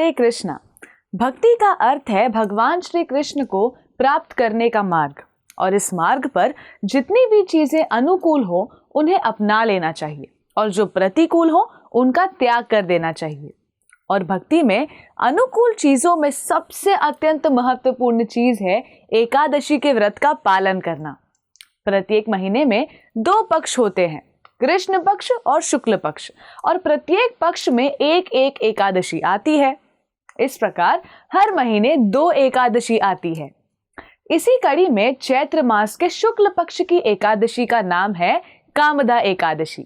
हरे कृष्णा। भक्ति का अर्थ है भगवान श्री कृष्ण को प्राप्त करने का मार्ग, और इस मार्ग पर जितनी भी चीजें अनुकूल हो उन्हें अपना लेना चाहिए और जो प्रतिकूल हो उनका त्याग कर देना चाहिए। और भक्ति में अनुकूल चीजों में सबसे अत्यंत महत्वपूर्ण चीज है एकादशी के व्रत का पालन करना। प्रत्येक महीने में 2 पक्ष होते हैं, कृष्ण पक्ष और शुक्ल पक्ष, और प्रत्येक पक्ष में एक एक एकादशी आती है। इस प्रकार हर महीने 2 एकादशी आती है। इसी कड़ी में चैत्र मास के शुक्ल पक्ष की एकादशी का नाम है कामदा एकादशी।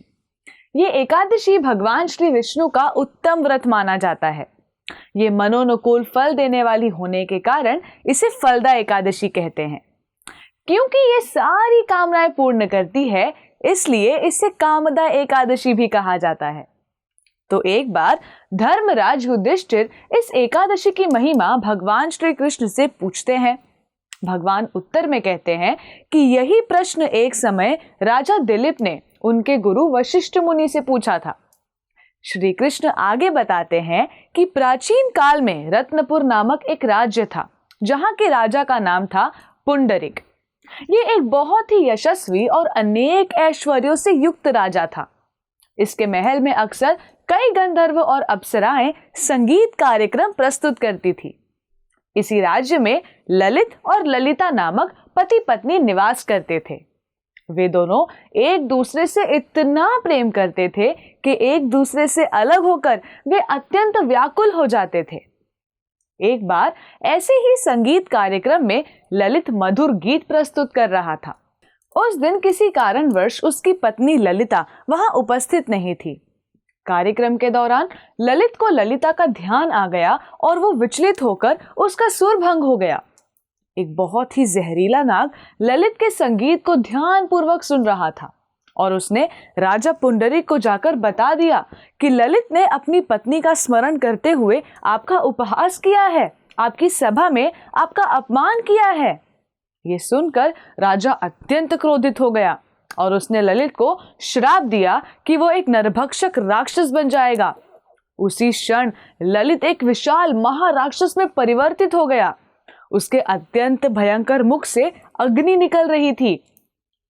ये एकादशी भगवान श्री विष्णु का उत्तम व्रत माना जाता है। ये मनोनुकूल फल देने वाली होने के कारण इसे फलदा एकादशी कहते हैं। क्योंकि ये सारी कामनाएं पूर्ण करती है, इसलिए इसे कामदा एकादशी भी कहा जाता है। तो एक बार धर्मराज युधिष्ठिर इस एकादशी की महिमा भगवान श्री कृष्ण से पूछते हैं। भगवान उत्तर में कहते हैं कि यही प्रश्न एक समय राजा दिलीप ने उनके गुरु वशिष्ठ मुनि से पूछा था। श्री कृष्ण आगे बताते हैं कि प्राचीन काल में रत्नपुर नामक एक राज्य था, जहां के राजा का नाम था पुंडरिक। ये एक बहुत ही यशस्वी और अनेक ऐश्वर्यों से युक्त राजा था। इसके महल में अक्सर कई गंधर्व और अप्सराएं संगीत कार्यक्रम प्रस्तुत करती थी। इसी राज्य में ललित और ललिता नामक पति पत्नी निवास करते थे। वे दोनों एक दूसरे से इतना प्रेम करते थे कि एक दूसरे से अलग होकर वे अत्यंत व्याकुल हो जाते थे। एक बार ऐसे ही संगीत कार्यक्रम में ललित मधुर गीत प्रस्तुत कर रहा था। उस दिन किसी कारणवश उसकी पत्नी ललिता वहां उपस्थित नहीं थी। कार्यक्रम के दौरान ललित को ललिता का ध्यान आ गया और वो विचलित होकर उसका सुर भंग हो गया। एक बहुत ही जहरीला नाग ललित के संगीत को ध्यानपूर्वक सुन रहा था और उसने राजा पुंडरीक को जाकर बता दिया कि ललित ने अपनी पत्नी का स्मरण करते हुए आपका उपहास किया है, आपकी सभा में आपका अपमान किया है। ये सुनकर राजा अत्यंत क्रोधित हो गया और उसने ललित को श्राप दिया कि वो एक नरभक्षक राक्षस बन जाएगा। उसी क्षण ललित एक विशाल महाराक्षस में परिवर्तित हो गया। उसके अत्यंत भयंकर मुख से अग्नि निकल रही थी।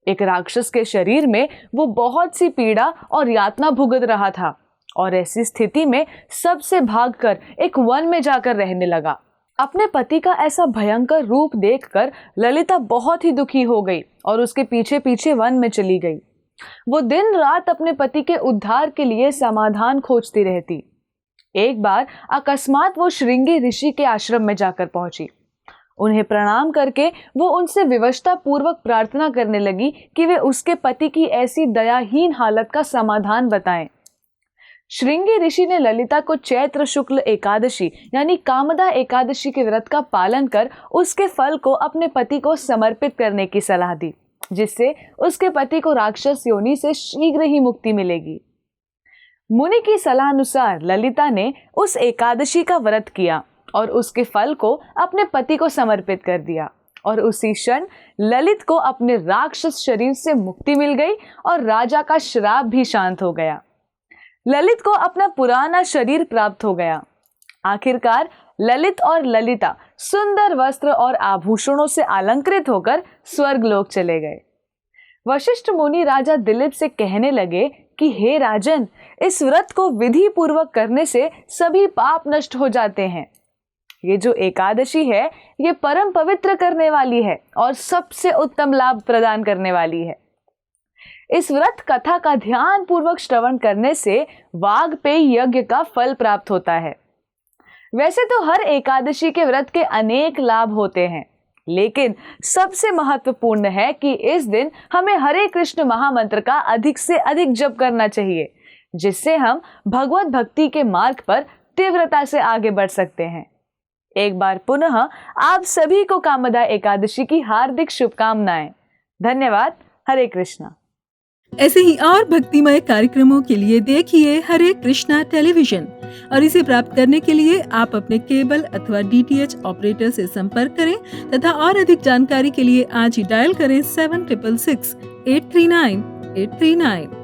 एक राक्षस के शरीर में वो बहुत सी पीड़ा और यातना भुगत रहा था और ऐसी स्थिति में सबसे भागकर एक वन में जाकर रहने लगा। अपने पति का ऐसा भयंकर रूप देखकर ललिता बहुत ही दुखी हो गई और उसके पीछे पीछे वन में चली गई। वो दिन रात अपने पति के उद्धार के लिए समाधान खोजती रहती। एक बार अकस्मात वो श्रृंगी ऋषि के आश्रम में जाकर पहुंची। उन्हें प्रणाम करके वो उनसे विवशता पूर्वक प्रार्थना करने लगी कि वे उसके पति की ऐसी दयाहीन हालत का समाधान बताएं। श्रृंगी ऋषि ने ललिता को चैत्र शुक्ल एकादशी यानी कामदा एकादशी के व्रत का पालन कर उसके फल को अपने पति को समर्पित करने की सलाह दी, जिससे उसके पति को राक्षस योनि से शीघ्र ही मुक्ति मिलेगी। मुनि की सलाह अनुसार ललिता ने उस एकादशी का व्रत किया और उसके फल को अपने पति को समर्पित कर दिया, और उसी क्षण ललित को अपने राक्षस शरीर से मुक्ति मिल गई और राजा का श्राप भी शांत हो गया। ललित को अपना पुराना शरीर प्राप्त हो गया। आखिरकार ललित और ललिता सुंदर वस्त्र और आभूषणों से अलंकृत होकर स्वर्गलोक चले गए। वशिष्ठ मुनि राजा दिलीप से कहने लगे कि हे राजन, इस व्रत को विधि पूर्वक करने से सभी पाप नष्ट हो जाते हैं। ये जो एकादशी है ये परम पवित्र करने वाली है और सबसे उत्तम लाभ प्रदान करने वाली है। इस व्रत कथा का ध्यान पूर्वक श्रवण करने से वाजपेयी यज्ञ का फल प्राप्त होता है। वैसे तो हर एकादशी के व्रत के अनेक लाभ होते हैं, लेकिन सबसे महत्वपूर्ण है कि इस दिन हमें हरे कृष्ण महामंत्र का अधिक से अधिक जप करना चाहिए, जिससे हम भगवत भक्ति के मार्ग पर तीव्रता से आगे बढ़ सकते हैं। एक बार पुनः आप सभी को कामदा एकादशी की हार्दिक शुभकामनाएं। धन्यवाद। हरे कृष्णा। ऐसे ही और भक्तिमय कार्यक्रमों के लिए देखिए हरे कृष्णा टेलीविजन, और इसे प्राप्त करने के लिए आप अपने केबल अथवा DTH ऑपरेटर से संपर्क करें तथा और अधिक जानकारी के लिए आज ही डायल करें 7666 839 839।